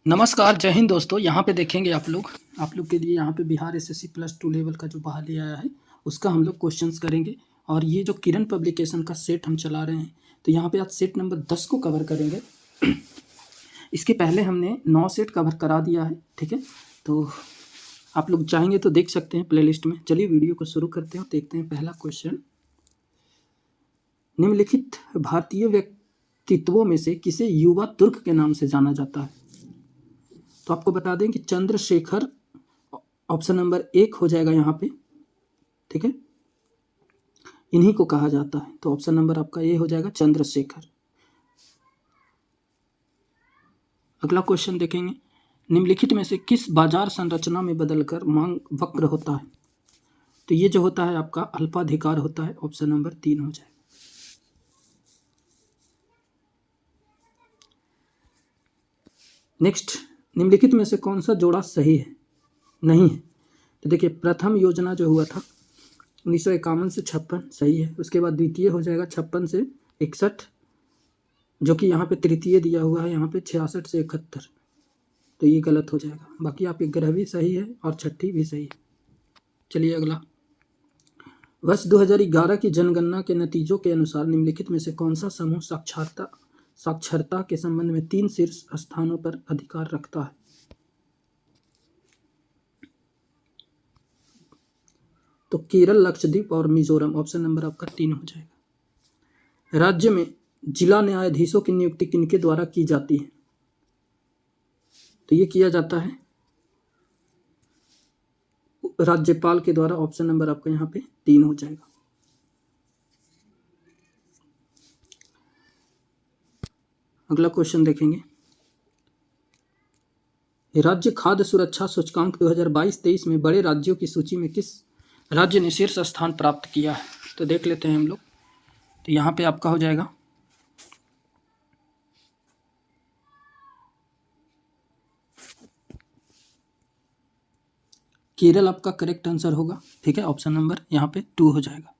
नमस्कार, जय हिंद दोस्तों। यहाँ पे देखेंगे आप लोग के लिए यहाँ पे बिहार एसएससी प्लस 2 लेवल का जो बहाली आया है, उसका हम लोग क्वेश्चंस करेंगे। और ये जो किरण पब्लिकेशन का सेट हम चला रहे हैं, तो यहाँ पे आज सेट नंबर 10 को कवर करेंगे। इसके पहले हमने 9 सेट कवर करा दिया है, ठीक है। तो आप लोग चाहेंगे तो देख सकते हैं प्लेलिस्ट में। चलिए वीडियो को शुरू करते हैं, देखते हैं पहला क्वेश्चन। निम्नलिखित भारतीय व्यक्तित्वों में से किसे युवा तुर्क के नाम से जाना जाता है? तो आपको बता दें कि चंद्रशेखर ऑप्शन नंबर 1 हो जाएगा यहाँ पे, ठीक है। इन्हीं को कहा जाता है, तो ऑप्शन नंबर आपका ए हो जाएगा चंद्रशेखर। अगला क्वेश्चन देखेंगे, निम्नलिखित में से किस बाजार संरचना में बदलकर मांग वक्र होता है? तो ये जो होता है आपका अल्पाधिकार होता है, ऑप्शन नंबर 3 हो जाएगा। नेक्स्ट, निम्नलिखित में से कौन सा जोड़ा सही है नहीं है? तो देखिए, प्रथम योजना जो हुआ था 1951 से 56 सही है। उसके बाद द्वितीय हो जाएगा 56 से 61, जो कि यहाँ पे तृतीय दिया हुआ है यहाँ पे 66 से 71, तो ये गलत हो जाएगा। बाकी आपके ग्रह भी सही है और छठी भी सही है। चलिए अगला, वर्ष 2011 की जनगणना के नतीजों के अनुसार निम्नलिखित में से कौन सा समूह साक्षरता के संबंध में 3 शीर्ष स्थानों पर अधिकार रखता है? तो केरल, लक्षद्वीप और मिजोरम, ऑप्शन नंबर आपका 3 हो जाएगा। राज्य में जिला न्यायाधीशों की नियुक्ति किनके द्वारा की जाती है? तो ये किया जाता है राज्यपाल के द्वारा, ऑप्शन नंबर आपका यहाँ पे 3 हो जाएगा। अगला क्वेश्चन देखेंगे, राज्य खाद्य सुरक्षा सूचकांक 2022-23 में बड़े राज्यों की सूची में किस राज्य ने शीर्ष स्थान प्राप्त किया है? तो देख लेते हैं हम लोग। तो यहाँ पे आपका हो जाएगा केरल, आपका करेक्ट आंसर होगा, ठीक है। ऑप्शन नंबर यहाँ पे 2 हो जाएगा।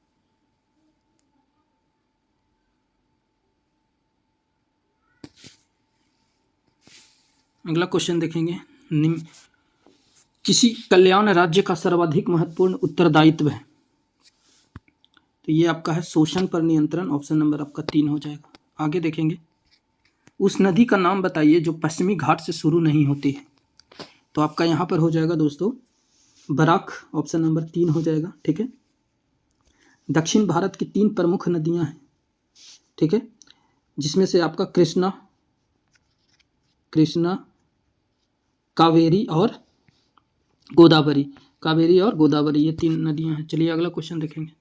अगला क्वेश्चन देखेंगे, किसी कल्याण राज्य का सर्वाधिक महत्वपूर्ण उत्तरदायित्व है? तो ये आपका है शोषण पर नियंत्रण, ऑप्शन नंबर आपका 3 हो जाएगा। आगे देखेंगे, उस नदी का नाम बताइए जो पश्चिमी घाट से शुरू नहीं होती है। तो आपका यहाँ पर हो जाएगा दोस्तों बराक, ऑप्शन नंबर 3 हो जाएगा, ठीक है। दक्षिण भारत की 3 प्रमुख नदियाँ हैं, ठीक है, जिसमें से आपका कृष्णा, कावेरी और गोदावरी, ये 3 नदियां हैं। चलिए अगला क्वेश्चन देखेंगे,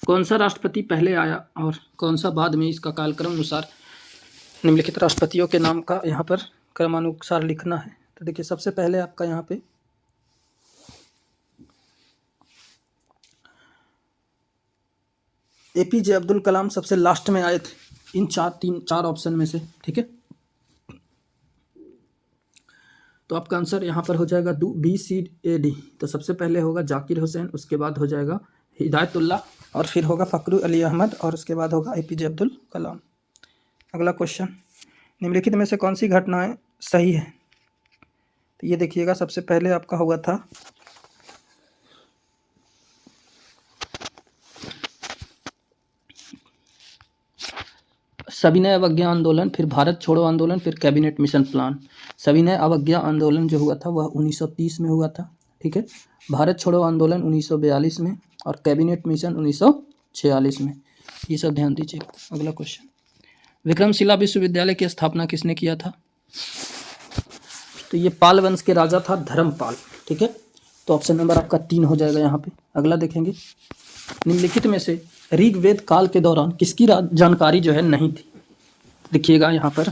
कौन सा राष्ट्रपति पहले आया और कौन सा बाद में? इसका कालक्रम अनुसार निम्नलिखित राष्ट्रपतियों के नाम का यहाँ पर क्रमानुसार लिखना है। तो देखिए, सबसे पहले आपका यहाँ पे APJ अब्दुल कलाम सबसे लास्ट में आए थे इन 4 ऑप्शन में से, ठीक है। तो आपका आंसर यहाँ पर हो जाएगा BCAD। तो सबसे पहले होगा जाकिर हुसैन, उसके बाद हो जाएगा हिदायतुल्लाह, और फिर होगा फ़खरुल अली अहमद, और उसके बाद होगा APJ अब्दुल कलाम। अगला क्वेश्चन, निम्नलिखित में से कौन सी घटनाएं सही है? तो ये देखिएगा, सबसे पहले आपका हुआ था सविनय अवज्ञा आंदोलन, फिर भारत छोड़ो आंदोलन, फिर कैबिनेट मिशन प्लान। सविनय अवज्ञा आंदोलन जो हुआ था वह 1930 में हुआ था, ठीक है। भारत छोड़ो आंदोलन 1942 में, और कैबिनेट मिशन 1946 में। ये सब ध्यान दीजिएगा। अगला क्वेश्चन, विक्रमशिला विश्वविद्यालय की स्थापना किसने किया था? तो ये पाल वंश के राजा था धर्मपाल, ठीक है। तो ऑप्शन नंबर आपका 3 हो जाएगा यहाँ पे। अगला देखेंगे, निम्नलिखित में से ऋग्वेद काल के दौरान किसकी जानकारी जो है नहीं थी? देखिएगा यहाँ पर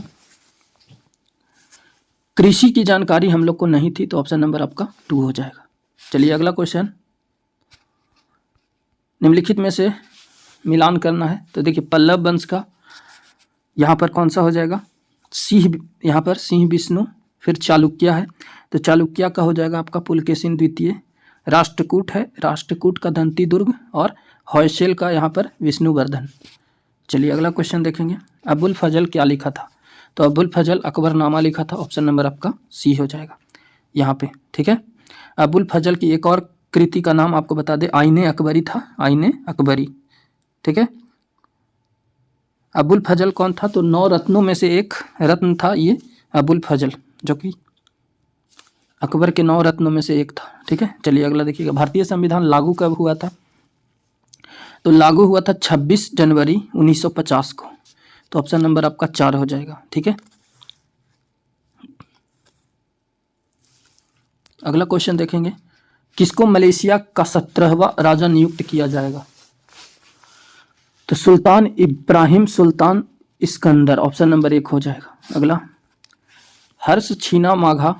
कृषि की जानकारी हम लोग को नहीं थी, तो ऑप्शन नंबर आपका 2 हो जाएगा। चलिए अगला क्वेश्चन, निम्नलिखित में से मिलान करना है। तो देखिए, पल्लव वंश का यहाँ पर कौन सा हो जाएगा? सिंह, यहाँ पर सिंह विष्णु, फिर चालुक्य है, तो चालुक्य का हो जाएगा आपका पुलकेशिन द्वितीय। राष्ट्रकूट है, राष्ट्रकूट का दंती दुर्ग, और हॉयसेल का यहाँ पर विष्णुवर्धन। चलिए अगला क्वेश्चन देखेंगे, अबुल फजल क्या लिखा था? तो अबुल फजल अकबरनामा लिखा था, ऑप्शन नंबर आपका सी हो जाएगा यहाँ पे, ठीक है। अबुल फजल की एक और कृति का नाम आपको बता दे, आईने अकबरी था, आईने अकबरी, ठीक है। अबुल फजल कौन था, तो 9 रत्नों में से एक रत्न था ये अबुल फजल, जो कि अकबर के 9 रत्नों में से एक था, ठीक है। चलिए अगला देखिएगा, भारतीय संविधान लागू कब हुआ था, तो लागू हुआ था 26 जनवरी 1950 को, तो ऑप्शन नंबर आपका 4 हो जाएगा, ठीक है। अगला क्वेश्चन देखेंगे, किसको मलेशिया का 17वां राजा नियुक्त किया जाएगा, तो सुल्तान इब्राहिम सुल्तान इस्कंदर, ऑप्शन नंबर 1 हो जाएगा। अगला, हर्ष छीना माघा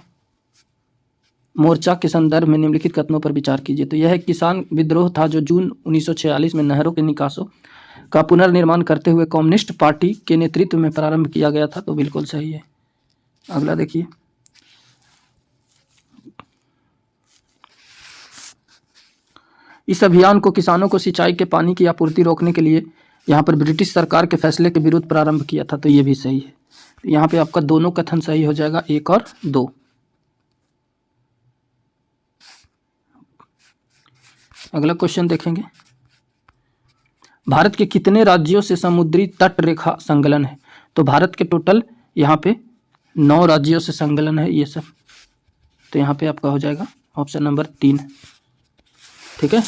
मोर्चा के संदर्भ में निम्नलिखित कथनों पर विचार कीजिए, तो यह एक किसान विद्रोह था जो जून 1946 में नहरों के निकासों का पुनर्निर्माण करते हुए कम्युनिस्ट पार्टी के नेतृत्व में प्रारंभ किया गया था, तो बिल्कुल सही है। अगला देखिए, इस अभियान को किसानों को सिंचाई के पानी की आपूर्ति रोकने के लिए यहाँ पर ब्रिटिश सरकार के फैसले के विरुद्ध प्रारंभ किया था, तो ये भी सही है। तो यहाँ पे आपका दोनों कथन सही हो जाएगा, 1 और 2। अगला क्वेश्चन देखेंगे, भारत के कितने राज्यों से समुद्री तट रेखा संलग्न है, तो भारत के टोटल यहाँ पे 9 राज्यों से संलग्न है ये सब, तो यहाँ पे आपका हो जाएगा ऑप्शन नंबर 3, ठीक है।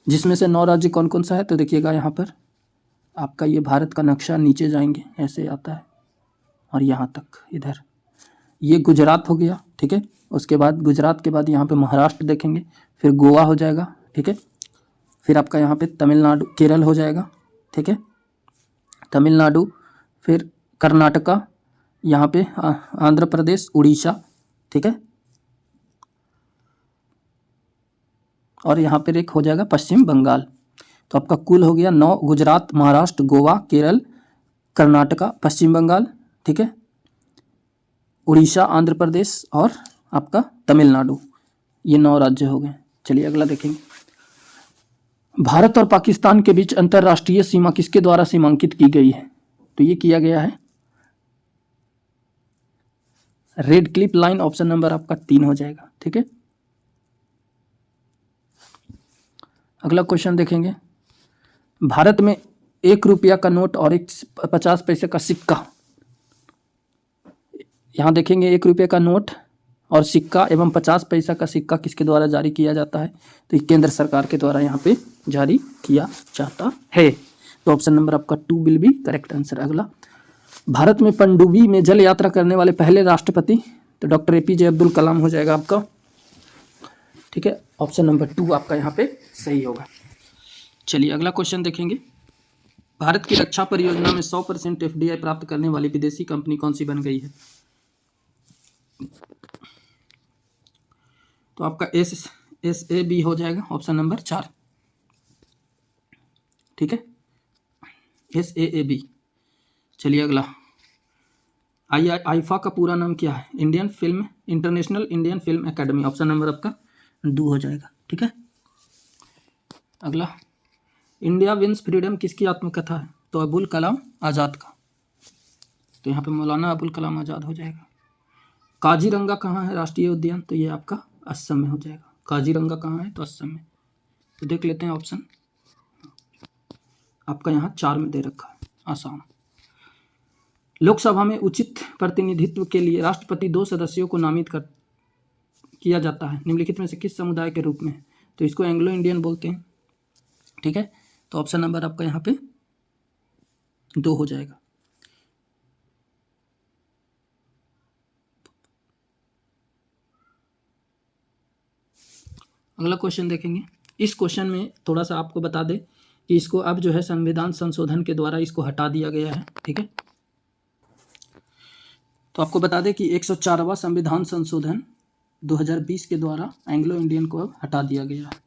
जिसमें से 9 राज्य कौन कौन सा है, तो देखिएगा यहाँ पर आपका ये भारत का नक्शा नीचे जाएंगे ऐसे आता है और यहाँ तक इधर ये गुजरात हो गया, ठीक है। उसके बाद गुजरात के बाद यहाँ पे महाराष्ट्र देखेंगे, फिर गोवा हो जाएगा, ठीक है। फिर आपका यहाँ पे तमिलनाडु केरल हो जाएगा, ठीक है, तमिलनाडु, फिर कर्नाटका, यहाँ पे आंध्र प्रदेश, उड़ीसा, ठीक है, और यहाँ पर एक हो जाएगा पश्चिम बंगाल। तो आपका कुल हो गया 9, गुजरात, महाराष्ट्र, गोवा, केरल, कर्नाटका, पश्चिम बंगाल, ठीक है, उड़ीसा, आंध्र प्रदेश और आपका तमिलनाडु, ये 9 राज्य हो गए। चलिए अगला देखेंगे, भारत और पाकिस्तान के बीच अंतर्राष्ट्रीय सीमा किसके द्वारा सीमांकित की गई है, तो ये किया गया है red Cliff line, option number आपका 3 हो जाएगा, ठीक है। अगला क्वेश्चन देखेंगे, भारत में 1 रुपया का नोट और एक 50 पैसे का सिक्का, यहाँ देखेंगे 1 रुपये का नोट और सिक्का एवं 50 पैसा का सिक्का किसके द्वारा जारी किया जाता है, तो ये केंद्र सरकार के द्वारा यहाँ पे जारी किया जाता है, तो ऑप्शन नंबर आपका 2 विल बी करेक्ट आंसर। अगला, भारत में पनडुब्बी में जल यात्रा करने वाले पहले राष्ट्रपति, तो डॉक्टर APJ अब्दुल कलाम हो जाएगा आपका, ठीक है, ऑप्शन नंबर 2 आपका यहाँ पे सही होगा। चलिए अगला क्वेश्चन देखेंगे, भारत की रक्षा परियोजना में 100% FDI प्राप्त करने वाली विदेशी कंपनी कौन सी बन गई है, तो आपका SAB हो जाएगा, ऑप्शन नंबर 4, ठीक है, SAAB। चलिए अगला, आईफा का पूरा नाम क्या है, international Indian film academy, option number आपका 2 हो जाएगा, ठीक है। अगला, इंडिया विंस फ्रीडम किसकी आत्मकथा है, तो अबुल कलाम आज़ाद का, तो यहाँ पे मौलाना अबुल कलाम आज़ाद हो जाएगा। काजीरंगा कहाँ है राष्ट्रीय उद्यान, तो ये आपका असम में हो जाएगा, काजीरंगा कहाँ है, तो असम में, तो देख लेते हैं ऑप्शन आपका यहाँ 4 में दे रखा है, आसाम। लोकसभा में उचित प्रतिनिधित्व के लिए राष्ट्रपति 2 सदस्यों को नामित किया जाता है, निम्नलिखित में से किस समुदाय के रूप में, तो इसको एंग्लो इंडियन बोलते हैं, ठीक है, तो ऑप्शन नंबर आपका यहाँ पे 2 हो जाएगा। अगला क्वेश्चन देखेंगे, इस क्वेश्चन में थोड़ा सा आपको बता दें कि इसको अब जो है संविधान संशोधन के द्वारा इसको हटा दिया गया है, ठीक है। तो आपको बता दें कि 104वां संविधान संशोधन 2020 के द्वारा एंग्लो इंडियन को अब हटा दिया गया है।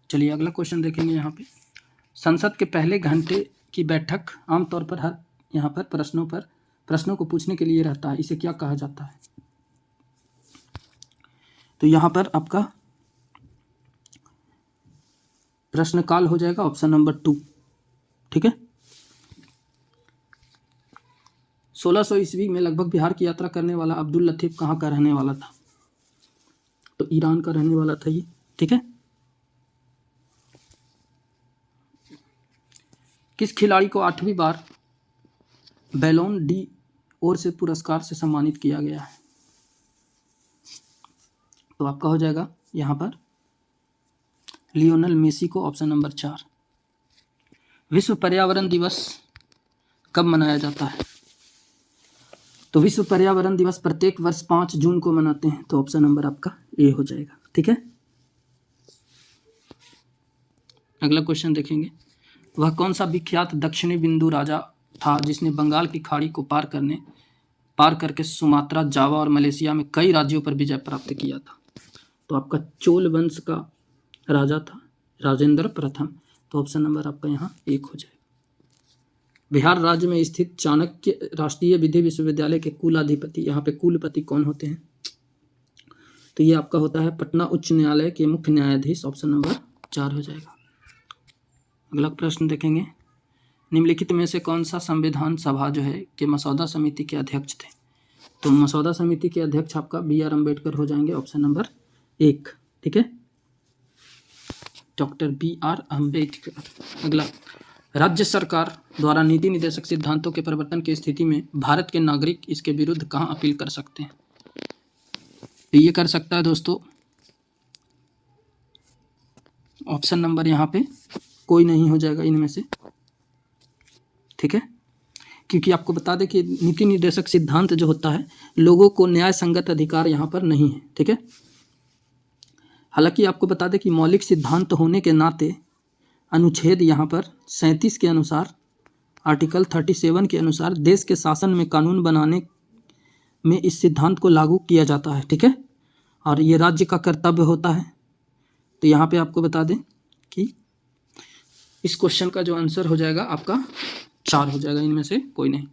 चलिए अगला क्वेश्चन देखेंगे, यहाँ पे संसद के पहले घंटे की बैठक आमतौर पर हर यहाँ पर प्रश्नों को पूछने के लिए रहता है, इसे क्या कहा जाता है, तो यहाँ पर आपका प्रश्नकाल हो जाएगा, ऑप्शन नंबर 2, ठीक है। 1600 ईस्वी में लगभग बिहार की यात्रा करने वाला अब्दुल लतीफ कहाँ का रहने वाला था? तो ईरान का रहने वाला था ये, ठीक है। किस खिलाड़ी को 8वीं बार बैलोन डी ओर से पुरस्कार से सम्मानित किया गया है? तो आपका हो जाएगा यहाँ पर लियोनेल मेसी को, ऑप्शन नंबर 4। विश्व पर्यावरण दिवस कब मनाया जाता है? तो विश्व पर्यावरण दिवस प्रत्येक वर्ष 5 जून को मनाते हैं, तो ऑप्शन नंबर आपका ए हो जाएगा, ठीक है। अगला क्वेश्चन देखेंगे, वह कौन सा विख्यात दक्षिणी बिंदु राजा था जिसने बंगाल की खाड़ी को पार करके सुमात्रा, जावा और मलेशिया में कई राज्यों पर विजय प्राप्त किया था? तो आपका चोल वंश का राजा था राजेंद्र प्रथम, तो ऑप्शन नंबर आपका यहाँ 1 हो जाएगा। बिहार राज्य में स्थित चाणक्य राष्ट्रीय विधि विश्वविद्यालय के कुलाधिपति, यहाँ पे कुलपति कौन होते हैं? तो ये आपका होता है पटना उच्च न्यायालय के मुख्य न्यायाधीश, ऑप्शन नंबर 4 हो जाएगा। अगला प्रश्न देखेंगे, निम्नलिखित में से कौन सा संविधान सभा जो है कि मसौदा समिति के अध्यक्ष थे? तो मसौदा समिति के अध्यक्ष आपका BR अम्बेडकर हो जाएंगे, ऑप्शन नंबर 1, ठीक है, डॉक्टर BR अम्बेडकर। अगला, राज्य सरकार द्वारा नीति निर्देशक सिद्धांतों के परिवर्तन की स्थिति में भारत के नागरिक इसके विरुद्ध कहाँ अपील कर सकते हैं? तो ये कर सकता है दोस्तों, ऑप्शन नंबर यहाँ पे कोई नहीं हो जाएगा इनमें से, ठीक है, क्योंकि आपको बता दें कि नीति निर्देशक सिद्धांत जो होता है लोगों को न्याय संगत अधिकार यहाँ पर नहीं है, ठीक है। हालांकि आपको बता दें कि मौलिक सिद्धांत होने के नाते अनुच्छेद यहाँ पर 37 के अनुसार, आर्टिकल 37 के अनुसार देश के शासन में कानून बनाने में इस सिद्धांत को लागू किया जाता है, ठीक है, और ये राज्य का कर्तव्य होता है। तो यहाँ पे आपको बता दें कि इस क्वेश्चन का जो आंसर हो जाएगा आपका 4 हो जाएगा, इनमें से कोई नहीं।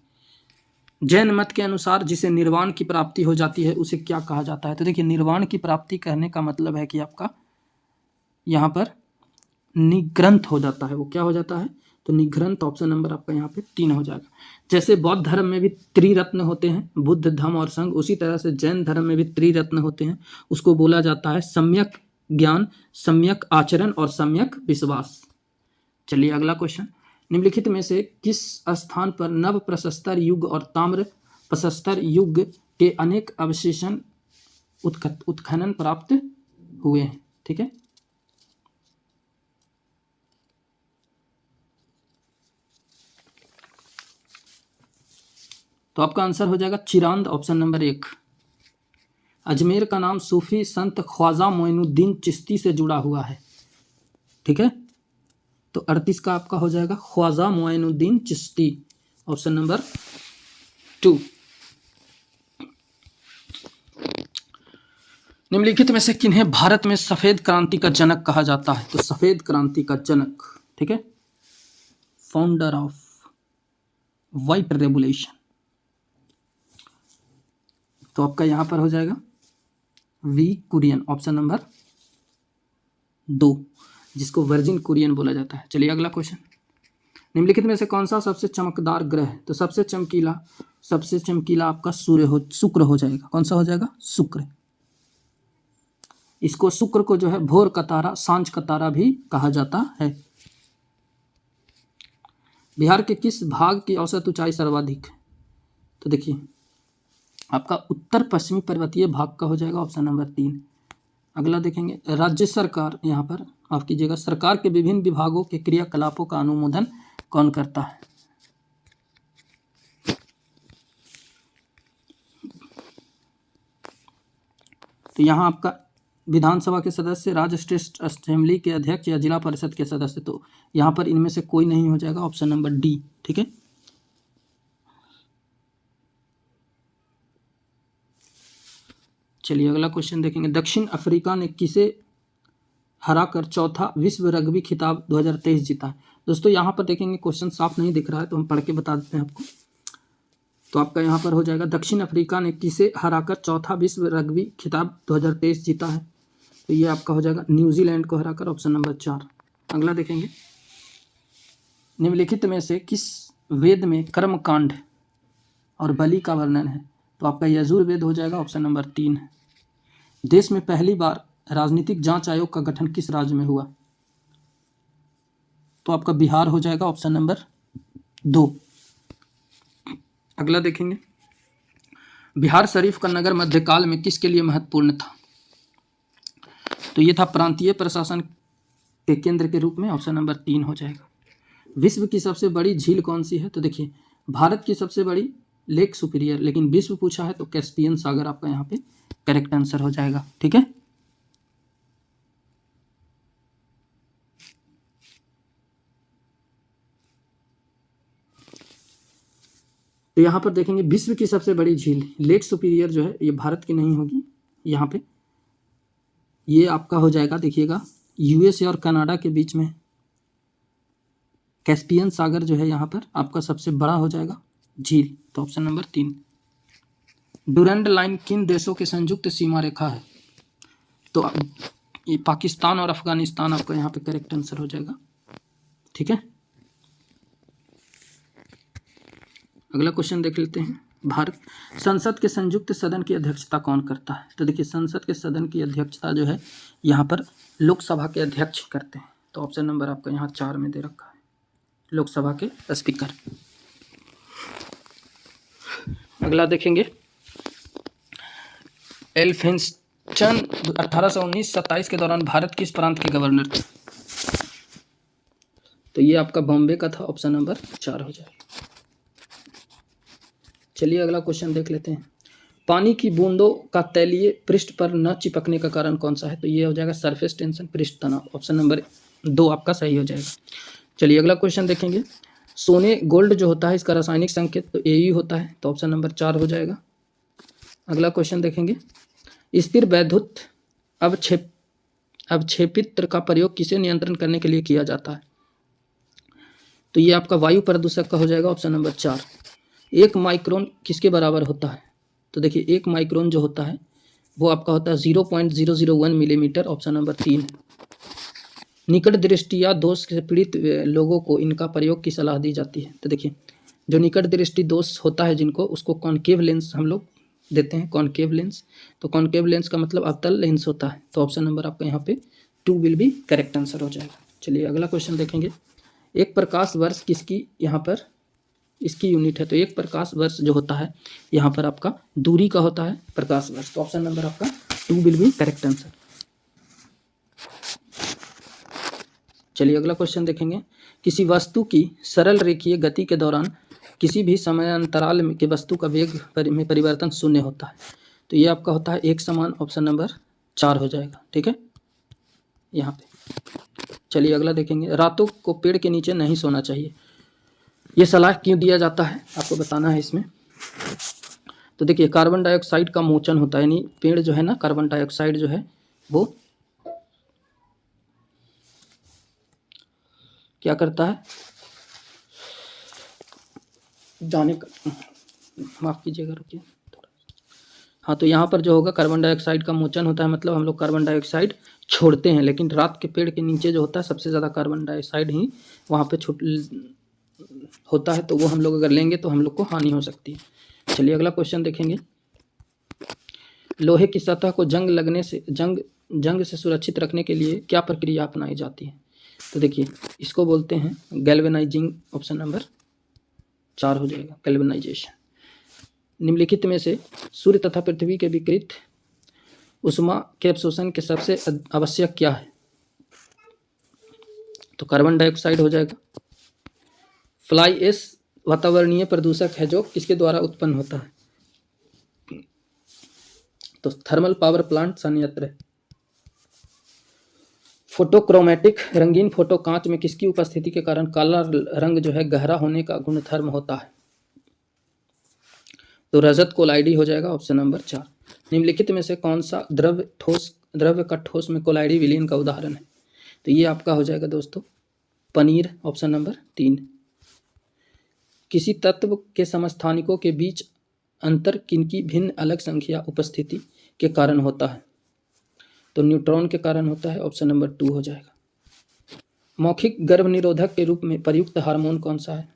जैन मत के अनुसार जिसे निर्वाण की प्राप्ति हो जाती है उसे क्या कहा जाता है? तो देखिए, निर्वाण की प्राप्ति कहने का मतलब है कि आपका यहाँ पर निग्रंथ हो जाता है। वो क्या हो जाता है? तो निग्रंथ, ऑप्शन नंबर आपका यहाँ पे 3 हो जाएगा। जैसे बौद्ध धर्म में भी त्रिरत्न होते हैं, बुद्ध, धम्म और संघ, उसी तरह से जैन धर्म में भी त्रिरत्न होते हैं। उसको बोला जाता है सम्यक ज्ञान, सम्यक आचरण और सम्यक विश्वास। चलिए अगला क्वेश्चन, निम्नलिखित में से किस स्थान पर नव प्रशस्तर युग और ताम्र प्रशस्तर युग के अनेक अवशेषण उत्खनन प्राप्त हुए हैं? ठीक है, तो आपका आंसर हो जाएगा चिरांद, ऑप्शन नंबर 1। अजमेर का नाम सूफी संत ख्वाजा मोइनुद्दीन चिश्ती से जुड़ा हुआ है, ठीक है, तो 38 का आपका हो जाएगा ख्वाजा मोइनुद्दीन चिश्ती, ऑप्शन नंबर 2। निम्नलिखित में से किन्हें भारत में सफेद क्रांति का जनक कहा जाता है? तो सफेद क्रांति का जनक, ठीक है, फाउंडर ऑफ व्हाइट रेवोल्यूशन, तो आपका यहां पर हो जाएगा वी कुरियन, ऑप्शन नंबर 2, जिसको वर्जिन कुरियन बोला जाता है। चलिए अगला क्वेश्चन, निम्नलिखित में से कौन सा सबसे चमकदार ग्रह है? तो सबसे चमकीला आपका शुक्र हो जाएगा। कौन सा हो जाएगा? शुक्र। इसको शुक्र को जो है भोर का तारा, सांझ का तारा भी कहा जाता है। बिहार के किस भाग की औसत ऊंचाई सर्वाधिक है? तो देखिए, आपका उत्तर पश्चिमी पर्वतीय भाग का हो जाएगा, ऑप्शन नंबर 3। अगला देखेंगे, राज्य सरकार, यहाँ पर माफ कीजिएगा, सरकार के विभिन्न विभागों के क्रियाकलापों का अनुमोदन कौन करता है? तो यहाँ आपका विधानसभा के सदस्य, राज्य स्टेट असेंबली के अध्यक्ष या जिला परिषद के सदस्य, तो यहाँ पर इनमें से कोई नहीं हो जाएगा, ऑप्शन नंबर डी, ठीक है। चलिए अगला क्वेश्चन देखेंगे, दक्षिण अफ्रीका ने किसे हराकर चौथा विश्व रग्बी खिताब 2023 जीता है? दोस्तों यहाँ पर देखेंगे क्वेश्चन साफ नहीं दिख रहा है, तो हम पढ़ के बता देते हैं आपको। तो आपका यहाँ पर हो जाएगा, दक्षिण अफ्रीका ने किसे हराकर चौथा विश्व रग्बी खिताब 2023 जीता है? तो ये आपका हो जाएगा न्यूजीलैंड को हराकर, ऑप्शन नंबर 4। अगला देखेंगे, निम्नलिखित में से किस वेद में कर्मकांड और बलि का वर्णन है, तो आपका यजुर्वेद हो जाएगा, ऑप्शन नंबर 3 है। देश में पहली बार राजनीतिक जांच आयोग का गठन किस राज्य में हुआ? तो आपका बिहार हो जाएगा, ऑप्शन नंबर 2। अगला देखेंगे, बिहार शरीफ का नगर मध्यकाल में किसके लिए महत्वपूर्ण था? तो ये था प्रांतीय प्रशासन के केंद्र के रूप में, ऑप्शन नंबर 3 हो जाएगा। विश्व की सबसे बड़ी झील कौन सी है? तो देखिए, भारत की सबसे बड़ी लेक सुपीरियर, लेकिन विश्व पूछा है तो कैस्पियन सागर आपका यहाँ पे करेक्ट आंसर हो जाएगा। ठीक है, तो यहाँ पर देखेंगे विश्व की सबसे बड़ी झील लेक सुपीरियर जो है ये भारत की नहीं होगी, यहाँ पे ये आपका हो जाएगा, देखिएगा यूएसए और कनाडा के बीच में कैस्पियन सागर जो है यहाँ पर आपका सबसे बड़ा हो जाएगा झील, तो ऑप्शन नंबर 3। डुरंड लाइन किन देशों की संयुक्त सीमा रेखा है? तो ये पाकिस्तान और अफगानिस्तान आपका यहाँ पे करेक्ट आंसर हो जाएगा। ठीक है, अगला क्वेश्चन देख लेते हैं। भारत संसद के संयुक्त सदन की अध्यक्षता कौन करता है? तो देखिए, संसद के सदन की अध्यक्षता जो है यहाँ पर लोकसभा के अध्यक्ष करते हैं, तो ऑप्शन नंबर आपका यहाँ 4 में दे रखा है, लोकसभा के स्पीकर। अगला देखेंगे, एल्फिंस्टन 1819-27 के दौरान भारत किस प्रांत के गवर्नर थे? तो ये आपका बॉम्बे का था, ऑप्शन नंबर 4 हो जाएगा। चलिए अगला क्वेश्चन देख लेते हैं। पानी की बूंदों का तैलीय पृष्ठ पर न चिपकने का कारण कौन सा है? तो ये हो जाएगा सरफेस टेंशन, पृष्ठ तनाव, ऑप्शन नंबर 2 आपका सही हो जाएगा। चलिए अगला क्वेश्चन देखेंगे। सोने गोल्ड जो होता है इसका रासायनिक संकेत तो AU होता है, तो ऑप्शन नंबर 4 हो जाएगा। अगला क्वेश्चन देखेंगे, स्थिर वैद्युत अवक्षेपित्र का प्रयोग किसे नियंत्रण करने के लिए किया जाता है? तो ये आपका वायु प्रदूषक का हो जाएगा, ऑप्शन नंबर 4। 1 माइक्रोन किसके बराबर होता है? तो देखिए 1 माइक्रोन जो होता है वो आपका होता है 0.001 मिलीमीटर, ऑप्शन नंबर 3। निकट दृष्टि या दोष से पीड़ित लोगों को इनका प्रयोग की सलाह दी जाती है? तो देखिए, जो निकट दृष्टि दोष होता है जिनको, उसको कॉनकेव लेंस हम लोग देते हैं, कॉनकेव लेंस। तो कॉनकेव लेंस का मतलब अवतल लेंस होता है, तो ऑप्शन नंबर आपका यहाँ पे 2 विल बी करेक्ट आंसर हो जाएगा। चलिए अगला क्वेश्चन देखेंगे। एक प्रकाश वर्ष किसकी यहाँ पर इसकी यूनिट है? तो एक प्रकाश वर्ष जो होता है यहाँ पर आपका दूरी का होता है प्रकाश वर्ष, तो ऑप्शन नंबर आपका 2 विल बी करेक्ट आंसर। चलिए अगला क्वेश्चन देखेंगे। किसी वस्तु की सरल रेखीय गति के दौरान किसी भी समय अंतराल के वस्तु का वेग में परिवर्तन शून्य होता है, तो ये आपका होता है एक समान, ऑप्शन नंबर 4 हो जाएगा। ठीक है, यहाँ पे चलिए अगला देखेंगे। रातों को पेड़ के नीचे नहीं सोना चाहिए, ये सलाह क्यों दिया जाता है आपको बताना है इसमें। तो देखिए, कार्बन डाइऑक्साइड का मोचन होता है, यानी पेड़ जो है ना, कार्बन डाइऑक्साइड जो है वो क्या करता है, जाने का माफ़ कीजिएगा, रुकिए। हाँ, तो यहाँ पर जो होगा कार्बन डाइऑक्साइड का मोचन होता है, मतलब हम लोग कार्बन डाइऑक्साइड छोड़ते हैं, लेकिन रात के पेड़ के नीचे जो होता है सबसे ज़्यादा कार्बन डाइऑक्साइड ही वहाँ पे होता है, तो वो हम लोग अगर लेंगे तो हम लोग को हानि हो सकती है। चलिए अगला क्वेश्चन देखेंगे। लोहे की सतह को जंग से सुरक्षित रखने के लिए क्या प्रक्रिया अपनाई जाती है? तो देखिए, इसको बोलते हैं गैल्वेनाइजिंग, ऑप्शन नंबर 4 हो जाएगा, गैल्वेनाइजेशन। निम्नलिखित में से सूर्य तथा पृथ्वी के विकृत उष्मा के अवशोषण के सबसे आवश्यक क्या है? तो कार्बन डाइऑक्साइड हो जाएगा। फ्लाई ऐश वातावरणीय प्रदूषक है जो किसके द्वारा उत्पन्न होता है? तो थर्मल पावर प्लांट संयंत्र है। फोटोक्रोमैटिक रंगीन फोटो कांच में किसकी उपस्थिति के कारण काला रंग जो है गहरा होने का गुणधर्म होता है? तो रजत कोलाइडी हो जाएगा, ऑप्शन नंबर 4। निम्नलिखित में से कौन सा द्रव्य का ठोस में कोलाइडी विलीन का उदाहरण है? तो ये आपका हो जाएगा दोस्तों पनीर, ऑप्शन नंबर 3। किसी तत्व के समस्थानिकों के बीच अंतर किनकी भिन्न अलग संख्या उपस्थिति के कारण होता है? तो न्यूट्रॉन के कारण होता है, ऑप्शन नंबर 2 हो जाएगा। मौखिक गर्भ निरोधक के रूप में प्रयुक्त हार्मोन कौन सा है?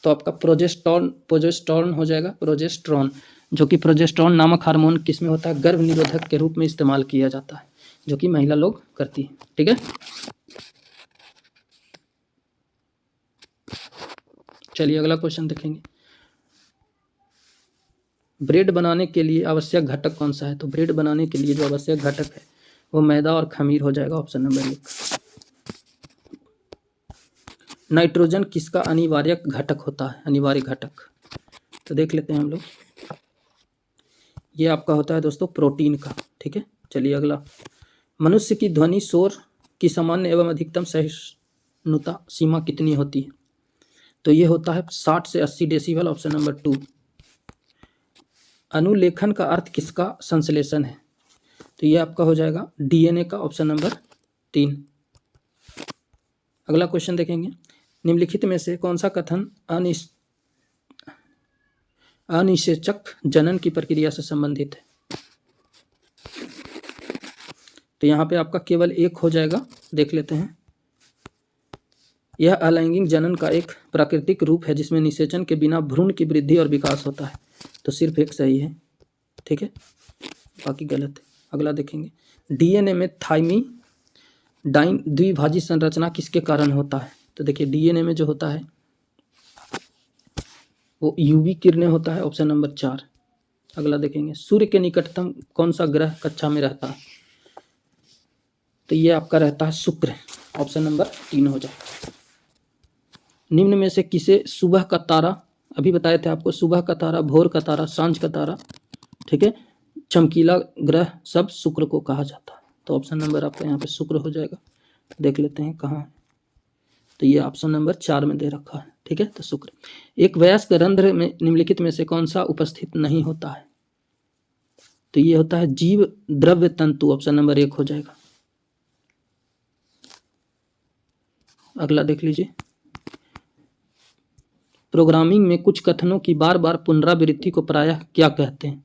तो आपका प्रोजेस्टेरॉन हो जाएगा, प्रोजेस्टेरॉन, जो कि प्रोजेस्टेरॉन नामक हार्मोन किस में होता है, गर्भ निरोधक के रूप में इस्तेमाल किया जाता है, जो कि महिला लोग करती है। ठीक है, चलिए अगला क्वेश्चन देखेंगे। ब्रेड बनाने के लिए आवश्यक घटक कौन सा है? तो ब्रेड बनाने के लिए जो आवश्यक घटक है वो मैदा और खमीर हो जाएगा, ऑप्शन नंबर 1। नाइट्रोजन किसका अनिवार्य घटक होता है? अनिवार्य घटक तो देख लेते हैं हम लोग, ये आपका होता है दोस्तों प्रोटीन का। ठीक है, चलिए अगला, मनुष्य की ध्वनि शोर की सामान्य एवं अधिकतम सहिष्णुता सीमा कितनी होती है? तो ये होता है 60 से 80 डेसिबल, ऑप्शन नंबर 2। अनुलेखन का अर्थ किसका संश्लेषण है? तो ये आपका हो जाएगा डीएनए का, ऑप्शन नंबर 3। अगला क्वेश्चन देखेंगे, निम्नलिखित में से कौन सा कथन अनिषेचक जनन की प्रक्रिया से संबंधित है? तो यहाँ पे आपका केवल एक हो जाएगा, देख लेते हैं। यह अलैंगिक जनन का एक प्राकृतिक रूप है जिसमें निषेचन के बिना भ्रूण की वृद्धि और विकास होता है। तो सिर्फ एक सही है, ठीक है, बाकी गलत है। अगला देखेंगे, डीएनए में थाइमिडाइन द्विभाजी संरचना किसके कारण होता है? तो देखिए डीएनए में जो होता है वो यूवी किरणें होता है, ऑप्शन नंबर 4। अगला देखेंगे, सूर्य के निकटतम कौन सा ग्रह कक्षा में रहता है? तो ये आपका रहता है शुक्र, ऑप्शन नंबर 3 हो जाए। निम्न में से किसे सुबह का तारा, अभी बताए थे आपको, सुबह का तारा, भोर का तारा, सांझ का तारा, ठीक है, चमकीला ग्रह सब शुक्र को कहा जाता है। तो ऑप्शन नंबर आपका यहाँ पे शुक्र हो जाएगा। देख लेते हैं कहाँ है, तो ये ऑप्शन नंबर 4 में दे रखा है। ठीक है, तो शुक्र। एक वयस्क रंध्र में निम्नलिखित में से कौन सा उपस्थित नहीं होता है? तो ये होता है जीव द्रव्य तंतु, ऑप्शन नंबर 1 हो जाएगा। अगला देख लीजिए, प्रोग्रामिंग में कुछ कथनों की बार बार पुनरावृत्ति को प्रायः क्या कहते हैं?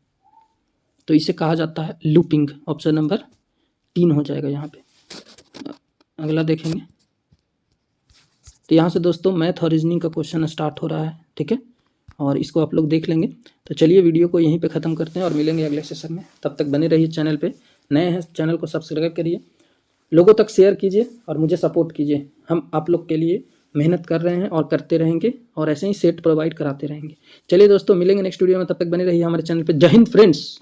तो इसे कहा जाता है लूपिंग, ऑप्शन नंबर 3 हो जाएगा यहाँ पे। अगला देखेंगे, तो यहाँ से दोस्तों मैथ और रीजनिंग का क्वेश्चन स्टार्ट हो रहा है। ठीक है, और इसको आप लोग देख लेंगे। तो चलिए वीडियो को यहीं पे ख़त्म करते हैं और मिलेंगे अगले सेशन में। तब तक बने रहिए चैनल पे, नए हैं चैनल को सब्सक्राइब करिए, लोगों तक शेयर कीजिए और मुझे सपोर्ट कीजिए। हम आप लोग के लिए मेहनत कर रहे हैं और करते रहेंगे और ऐसे ही सेट प्रोवाइड कराते रहेंगे। चलिए दोस्तों मिलेंगे नेक्स्ट वीडियो में, तब तक बने रहिए हमारे चैनल पे। जय हिंद फ्रेंड्स।